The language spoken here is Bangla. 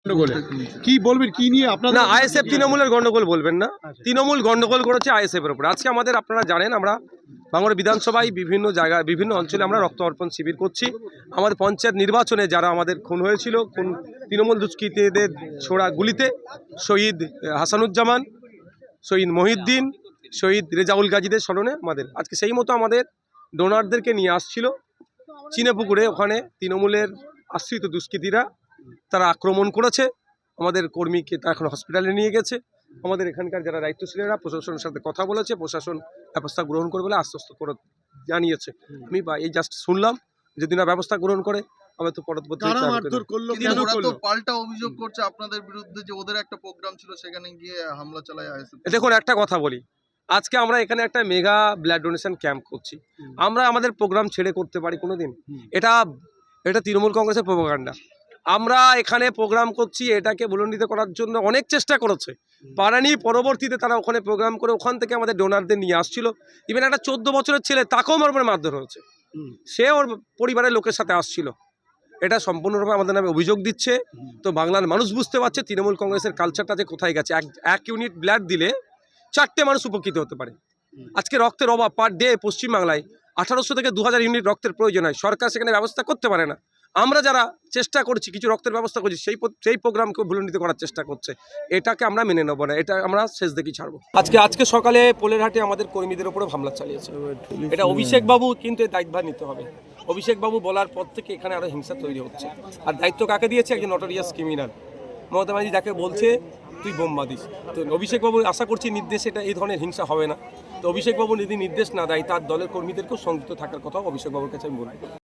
গন্ডগোলে কি বলবেন, কি নিয়ে আপনারা? না, আইএসএফ তৃণমূলের গন্ডগোল বলবেন না, তৃণমূল গন্ডগোল করেছে আইএসএফ এর উপর। আজকে আমাদের আপনারা জানেন আমরা বাংলার বিধানসভায় বিভিন্ন জায়গায় বিভিন্ন অঞ্চলে আমরা রক্ত অর্পণ শিবির করছি। আমাদের পঞ্চায়েত নির্বাচনে যারা আমাদের খুন হয়েছিল, খুন তৃণমূল দুষ্কৃতীদের ছোড়া গুলিতে, শহীদ হাসানুজ্জামান, শহীদ মহিউদ্দিন, শহীদ রেজাউল গাজীদের স্মরণে আমাদের আজকে সেই মতো আমাদের ডোনারদেরকে নিয়ে আসছিল চিনেপুকুরে। ওখানে তৃণমূলের আশ্রিত দুষ্কৃতীরা তারা আক্রমণ করেছে আমাদের কর্মীকে, তারা এখন হসপিটালে নিয়ে গেছে। আমাদের এখানকার যারা দায়িত্বশীলেরা প্রশাসনের সাথে কথা বলেছে, প্রশাসন ব্যবস্থা গ্রহণ করবে বলে আশ্বস্ত করে জানিয়েছে। আমি এই জাস্ট শুনলাম, যদি না ব্যবস্থা গ্রহণ করে আমি তো পরবর্তী পাল্টা অভিযোগ করছে আপনাদের বিরুদ্ধে যে ওদের একটা প্রোগ্রাম ছিল সেখানে গিয়ে হামলা চালায় আইএসএফ। দেখুন, একটা কথা বলি, আজকে আমরা এখানে একটা মেগা ব্লাড ডোনেশন ক্যাম্প করছি। আমরা আমাদের প্রোগ্রাম ছেড়ে করতে পারি কোনোদিন? এটা তৃণমূল কংগ্রেসের প্রোপাগান্ডা। আমরা এখানে প্রোগ্রাম করছি, এটাকে বুলন্ডিত করার জন্য অনেক চেষ্টা করেছে, পারানি। পরবর্তীতে তারা ওখানে প্রোগ্রাম করে ওখান থেকে আমাদের ডোনারদের নিয়ে আসছিল। ইভেন একটা 14 বছরের ছেলে, তাকেও মারধর হয়েছে, সে ওর পরিবারের লোকের সাথে আসছিল। এটা সম্পূর্ণরূপে আমাদের নামে অভিযোগ দিচ্ছে। তো বাংলার মানুষ বুঝতে পারছে তৃণমূল কংগ্রেসের কালচারটা যে কোথায় গেছে। এক ইউনিট ব্লাড দিলে 4টে মানুষ উপকৃত হতে পারে। আজকে রক্তের অভাব পার ডে পশ্চিমবাংলায় 1800 থেকে 2000 ইউনিট রক্তের প্রয়োজন হয়, সরকার সেখানে ব্যবস্থা করতে পারে না। আমরা যারা চেষ্টা করছি, কিছু রক্তের ব্যবস্থা করছি, সেই প্রোগ্রামকে ভুলণ্ডিত করার চেষ্টা করছে। এটাকে আমরা মেনে নেব না, এটা আমরা শেষ দেখি ছাড়বো। আজকে সকালে পোলেরহাটে আমাদের কর্মীদের উপরে হামলা চালিয়েছে। এটা অভিষেক বাবু কিন্তু দায়িত্বভার নিতে হবে। অভিষেক বাবু বলার পর থেকে এখানে আরো হিংসা তৈরি হচ্ছে। আর দায়িত্ব কাকে দিয়েছে? একজন নটোরিয়াস ক্রিমিনাল মমতা ব্যানার্জি, যাকে বলছে তুই বোম বাঁধিস। তো অভিষেক বাবু আশা করছি নির্দেশ, এটা এই ধরনের হিংসা হবে না। তো অভিষেক বাবু যদি নির্দেশ না দেয়, তার দলের কর্মীদেরকেও সংযুক্ত থাকার কথাও অভিষেক বাবুর কাছে আমি বলবো।